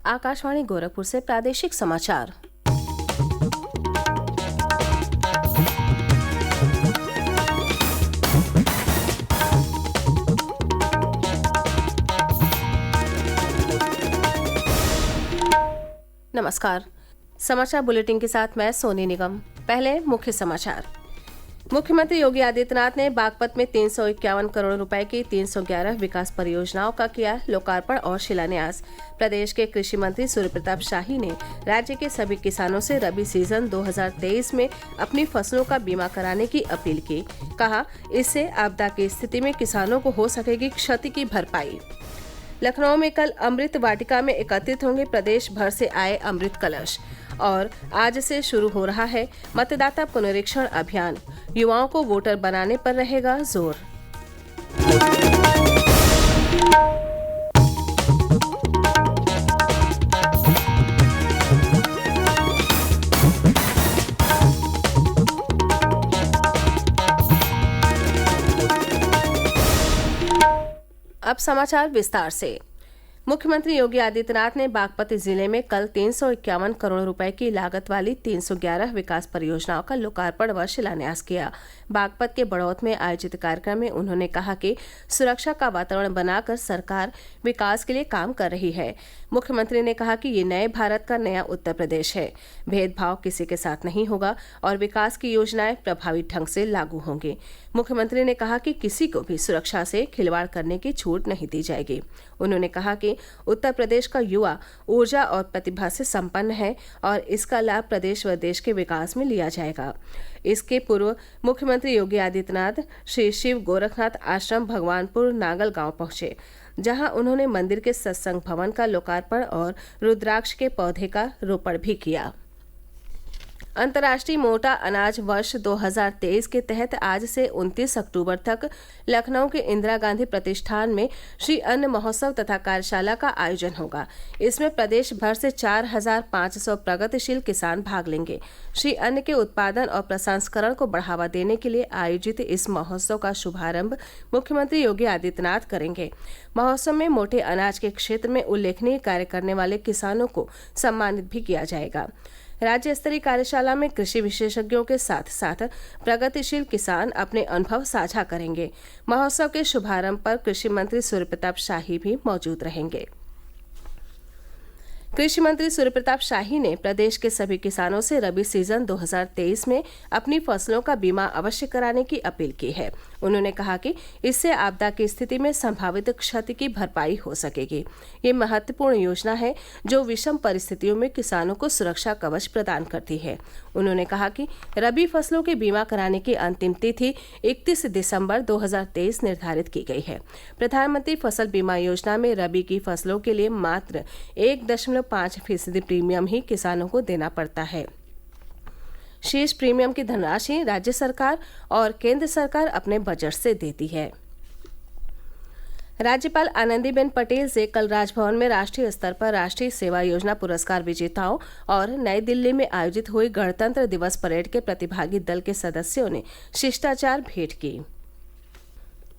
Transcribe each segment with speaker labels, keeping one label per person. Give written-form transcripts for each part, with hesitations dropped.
Speaker 1: आकाशवाणी गोरखपुर से प्रादेशिक समाचार। नमस्कार। समाचार बुलेटिन के साथ मैं सोनी निगम। पहले मुख्य समाचार। मुख्यमंत्री योगी आदित्यनाथ ने बागपत में 351 करोड़ रुपए की 311 विकास परियोजनाओं का किया लोकार्पण और शिलान्यास। प्रदेश के कृषि मंत्री सूर्य प्रताप शाही ने राज्य के सभी किसानों से रबी सीजन 2023 में अपनी फसलों का बीमा कराने की अपील की। कहा, इससे आपदा की स्थिति में किसानों को हो सकेगी क्षति की भरपाई। लखनऊ में कल अमृत वाटिका में एकत्रित होंगे प्रदेश भर से आए अमृत कलश। और आज से शुरू हो रहा है मतदाता पुनरीक्षण अभियान। युवाओं को वोटर बनाने पर रहेगा जोर। अब समाचार विस्तार से। मुख्यमंत्री योगी आदित्यनाथ ने बागपत जिले में कल 351 करोड़ रुपए की लागत वाली 311 विकास परियोजनाओं का लोकार्पण व शिलान्यास किया। बागपत के बड़ौत में आयोजित कार्यक्रम में उन्होंने कहा कि सुरक्षा का वातावरण बनाकर सरकार विकास के लिए काम कर रही है। मुख्यमंत्री ने कहा कि ये नए भारत का नया उत्तर प्रदेश है। भेदभाव किसी के साथ नहीं होगा और विकास की योजनाएं प्रभावी ढंग से लागू होंगी। मुख्यमंत्री ने कहा कि किसी को भी सुरक्षा से खिलवाड़ करने की छूट नहीं दी जाएगी। उन्होंने कहा कि उत्तर प्रदेश का युवा ऊर्जा और प्रतिभा से संपन्न है और इसका लाभ प्रदेश व देश के विकास में लिया जाएगा। इसके पूर्व मुख्यमंत्री योगी आदित्यनाथ श्री शिव गोरखनाथ आश्रम भगवानपुर नागल गांव पहुंचे, जहां उन्होंने मंदिर के सत्संग भवन का लोकार्पण और रुद्राक्ष के पौधे का रोपण भी किया। अंतर्राष्ट्रीय मोटा अनाज वर्ष 2023 के तहत आज से 29 अक्टूबर तक लखनऊ के इंदिरा गांधी प्रतिष्ठान में श्री अन्न महोत्सव तथा कार्यशाला का आयोजन होगा। इसमें प्रदेश भर से 4,500 प्रगतिशील किसान भाग लेंगे। श्री अन्न के उत्पादन और प्रसंस्करण को बढ़ावा देने के लिए आयोजित इस महोत्सव का शुभारंभ मुख्यमंत्री योगी आदित्यनाथ करेंगे। महोत्सव में मोटे अनाज के क्षेत्र में उल्लेखनीय कार्य करने वाले किसानों को सम्मानित भी किया जाएगा। राज्य स्तरीय कार्यशाला में कृषि विशेषज्ञों के साथ साथ प्रगतिशील किसान अपने अनुभव साझा करेंगे। महोत्सव के शुभारंभ पर कृषि मंत्री सूर्य प्रताप शाही भी मौजूद रहेंगे। कृषि मंत्री सूर्य प्रताप शाही ने प्रदेश के सभी किसानों से रबी सीजन 2023 में अपनी फसलों का बीमा अवश्य कराने की अपील की है। उन्होंने कहा कि इससे आपदा की स्थिति में संभावित क्षति की भरपाई हो सकेगी। ये महत्वपूर्ण योजना है जो विषम परिस्थितियों में किसानों को सुरक्षा कवच प्रदान करती है। उन्होंने कहा कि रबी फसलों के बीमा कराने की अंतिम तिथि 31 दिसंबर 2023 निर्धारित की गई है। प्रधानमंत्री फसल बीमा योजना में रबी की फसलों के लिए मात्र 1.5% प्रीमियम ही किसानों को देना पड़ता है। शेष प्रीमियम की धनराशि राज्य सरकार और केंद्र सरकार अपने बजट से देती है। राज्यपाल आनंदीबेन पटेल से कल राजभवन में राष्ट्रीय स्तर पर राष्ट्रीय सेवा योजना पुरस्कार विजेताओं और नई दिल्ली में आयोजित हुई गणतंत्र दिवस परेड के प्रतिभागी दल के सदस्यों ने शिष्टाचार भेंट की।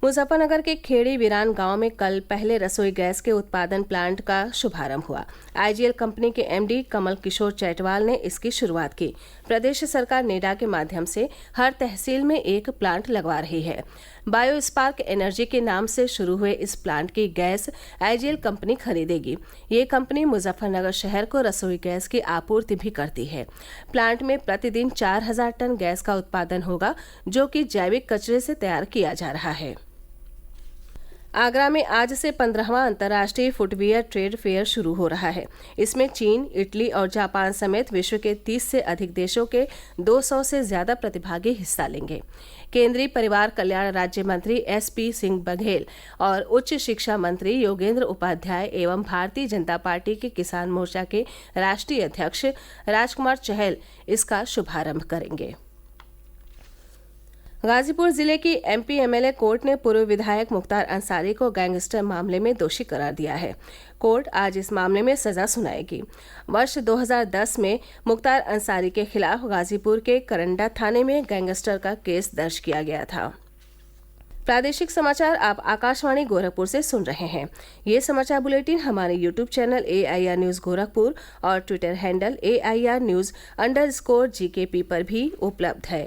Speaker 1: मुजफ्फरनगर के खेड़ी वीरान गांव में कल पहले रसोई गैस के उत्पादन प्लांट का शुभारंभ हुआ। आईजीएल कंपनी के एमडी कमल किशोर चैटवाल ने इसकी शुरुआत की। प्रदेश सरकार नेडा के माध्यम से हर तहसील में एक प्लांट लगवा रही है। बायो स्पार्क एनर्जी के नाम से शुरू हुए इस प्लांट की गैस आईजीएल कंपनी खरीदेगी। ये कंपनी मुजफ्फरनगर शहर को रसोई गैस की आपूर्ति भी करती है। प्लांट में प्रतिदिन 4,000 टन गैस का उत्पादन होगा, जो कि जैविक कचरे से तैयार किया जा रहा है। आगरा में आज से 15वां अंतर्राष्ट्रीय फुटवियर ट्रेड फेयर शुरू हो रहा है। इसमें चीन, इटली और जापान समेत विश्व के 30 से अधिक देशों के 200 से ज्यादा प्रतिभागी हिस्सा लेंगे। केंद्रीय परिवार कल्याण राज्य मंत्री एसपी सिंह बघेल और उच्च शिक्षा मंत्री योगेंद्र उपाध्याय एवं भारतीय जनता पार्टी के किसान मोर्चा के राष्ट्रीय अध्यक्ष राजकुमार चहल इसका शुभारंभ करेंगे। गाजीपुर जिले की एमपी एमएलए कोर्ट ने पूर्व विधायक मुख्तार अंसारी को गैंगस्टर मामले में दोषी करार दिया है। कोर्ट आज इस मामले में सजा सुनाएगी। वर्ष 2010 में मुख्तार अंसारी के खिलाफ गाजीपुर के करंडा थाने में गैंगस्टर का केस दर्ज किया गया था। प्रादेशिक समाचार आप आकाशवाणी गोरखपुर से सुन रहे हैं। ये समाचार बुलेटिन हमारे YouTube channel AIR news Gorakhpur और ट्विटर हैंडल AIR न्यूज़_GKP पर भी उपलब्ध है।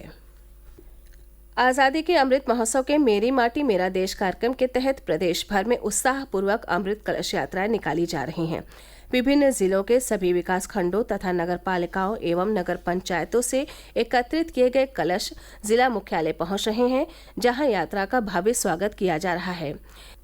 Speaker 1: आज़ादी के अमृत महोत्सव के मेरी माटी मेरा देश कार्यक्रम के तहत प्रदेश भर में उत्साहपूर्वक अमृत कलश यात्राएं निकाली जा रही हैं। विभिन्न जिलों के सभी विकास खंडों तथा नगर पालिकाओं एवं नगर पंचायतों से एकत्रित किए गए कलश जिला मुख्यालय पहुंच रहे हैं, जहां यात्रा का भव्य स्वागत किया जा रहा है।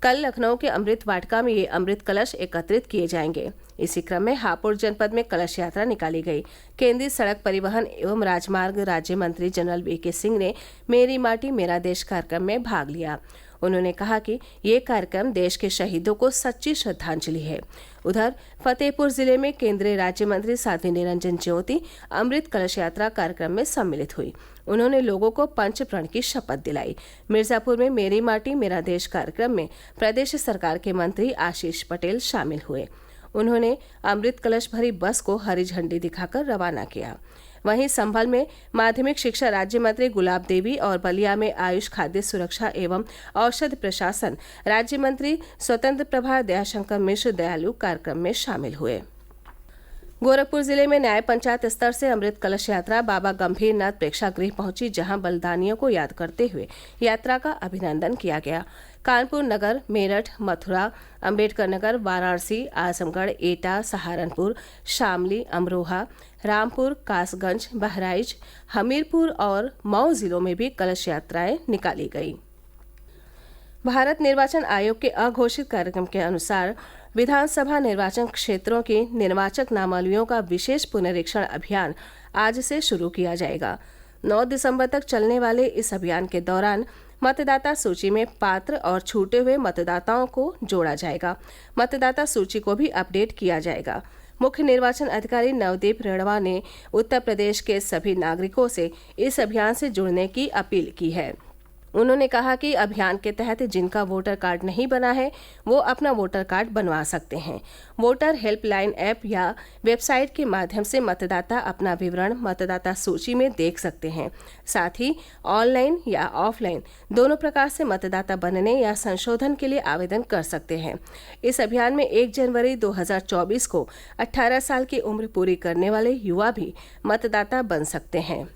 Speaker 1: कल लखनऊ के अमृत वाटिका में ये अमृत कलश एकत्रित किए जाएंगे। इसी क्रम में हापुड़ जनपद में कलश यात्रा निकाली गई। केंद्रीय सड़क परिवहन एवं राजमार्ग राज्य मंत्री जनरल VK सिंह ने मेरी माटी मेरा देश कार्यक्रम में भाग लिया। उन्होंने कहा कि ये कार्यक्रम देश के शहीदों को सच्ची श्रद्धांजलि है। उधर फतेहपुर जिले में केंद्रीय राज्य मंत्री साध्वी निरंजन ज्योति अमृत कलश यात्रा कार्यक्रम में सम्मिलित हुई। उन्होंने लोगों को पंच प्रण की शपथ दिलाई। मिर्जापुर में मेरी माटी मेरा देश कार्यक्रम में प्रदेश सरकार के मंत्री आशीष पटेल शामिल हुए। उन्होंने अमृत कलश भरी बस को हरी झंडी दिखाकर रवाना किया। वहीं संभल में माध्यमिक शिक्षा राज्य मंत्री गुलाब देवी और बलिया में आयुष खाद्य सुरक्षा एवं औषध प्रशासन राज्य मंत्री स्वतंत्र प्रभार दयाशंकर मिश्र दयालु कार्यक्रम में शामिल हुए। गोरखपुर जिले में न्याय पंचायत स्तर से अमृत कलश यात्रा बाबा गंभीरनाथ प्रेक्षागृह पहुंची, जहां बलिदानियों को याद करते हुए यात्रा का अभिनंदन किया गया। कानपुर नगर, मेरठ, मथुरा, अंबेडकर नगर, वाराणसी, आजमगढ़, एटा, सहारनपुर, शामली, अमरोहा, रामपुर, कासगंज, बहराइच, हमीरपुर और मऊ जिलों में भी कलश यात्राएं निकाली गई। भारत निर्वाचन आयोग के अघोषित कार्यक्रम के अनुसार विधानसभा निर्वाचन क्षेत्रों की निर्वाचक नामावलियों का विशेष पुनरीक्षण अभियान आज से शुरू किया जाएगा। 9 दिसंबर तक चलने वाले इस अभियान के दौरान मतदाता सूची में पात्र और छूटे हुए मतदाताओं को जोड़ा जाएगा। मतदाता सूची को भी अपडेट किया जाएगा। मुख्य निर्वाचन अधिकारी नवदीप रेणवा ने उत्तर प्रदेश के सभी नागरिकों से इस अभियान से जुड़ने की अपील की है। उन्होंने कहा कि अभियान के तहत जिनका वोटर कार्ड नहीं बना है वो अपना वोटर कार्ड बनवा सकते हैं। वोटर हेल्पलाइन ऐप या वेबसाइट के माध्यम से मतदाता अपना विवरण मतदाता सूची में देख सकते हैं। साथ ही ऑनलाइन या ऑफलाइन दोनों प्रकार से मतदाता बनने या संशोधन के लिए आवेदन कर सकते हैं। इस अभियान में 1 जनवरी 2024 को 18 साल की उम्र पूरी करने वाले युवा भी मतदाता बन सकते हैं।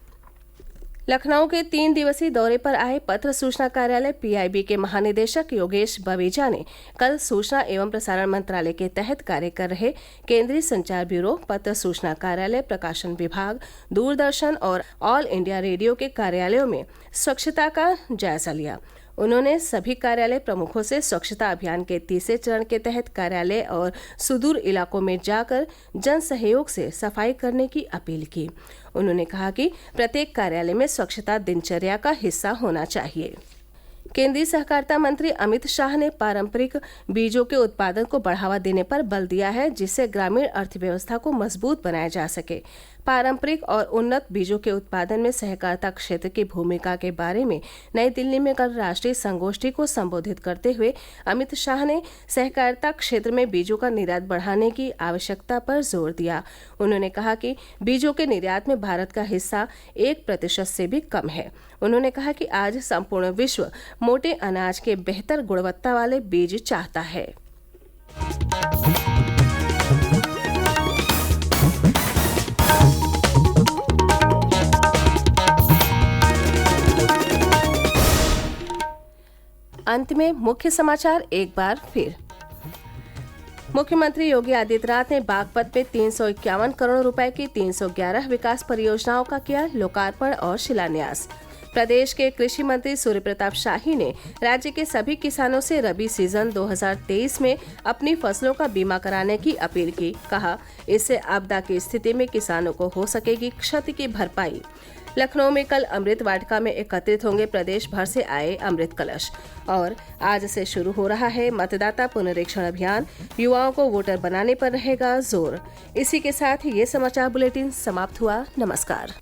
Speaker 1: लखनऊ के 3 दिवसीय दौरे पर आए पत्र सूचना कार्यालय PIB के महानिदेशक योगेश बवेजा ने कल सूचना एवं प्रसारण मंत्रालय के तहत कार्य कर रहे केंद्रीय संचार ब्यूरो, पत्र सूचना कार्यालय, प्रकाशन विभाग, दूरदर्शन और ऑल इंडिया रेडियो के कार्यालयों में स्वच्छता का जायजा लिया। उन्होंने सभी कार्यालय प्रमुखों से स्वच्छता अभियान के 3रे चरण के तहत कार्यालय और सुदूर इलाकों में जाकर जन सहयोग से सफाई करने की अपील की। उन्होंने कहा कि प्रत्येक कार्यालय में स्वच्छता दिनचर्या का हिस्सा होना चाहिए। केंद्रीय सहकारिता मंत्री अमित शाह ने पारंपरिक बीजों के उत्पादन को बढ़ावा देने पर बल दिया है, जिससे ग्रामीण अर्थव्यवस्था को मजबूत बनाया जा सके। पारंपरिक और उन्नत बीजों के उत्पादन में सहकारिता क्षेत्र की भूमिका के बारे में नई दिल्ली में कल राष्ट्रीय संगोष्ठी को संबोधित करते हुए अमित शाह ने सहकारिता क्षेत्र में बीजों का निर्यात बढ़ाने की आवश्यकता पर जोर दिया। उन्होंने कहा कि बीजों के निर्यात में भारत का हिस्सा 1% से भी कम है। उन्होंने कहा कि आज संपूर्ण विश्व मोटे अनाज के बेहतर गुणवत्ता वाले बीज चाहता है। अंत में मुख्य समाचार एक बार फिर। मुख्यमंत्री योगी आदित्यनाथ ने बागपत में 351 करोड़ रुपए की 311 विकास परियोजनाओं का किया लोकार्पण और शिलान्यास। प्रदेश के कृषि मंत्री सूर्य प्रताप शाही ने राज्य के सभी किसानों से रबी सीजन 2023 में अपनी फसलों का बीमा कराने की अपील की। कहा, इससे आपदा की स्थिति में किसानों को हो सकेगी क्षति की भरपाई। लखनऊ में कल अमृत वाटिका में एकत्रित होंगे प्रदेश भर से आए अमृत कलश। और आज से शुरू हो रहा है मतदाता पुनरीक्षण अभियान, युवाओं को वोटर बनाने पर रहेगा जोर। इसी के साथ ये समाचार बुलेटिन समाप्त हुआ। नमस्कार।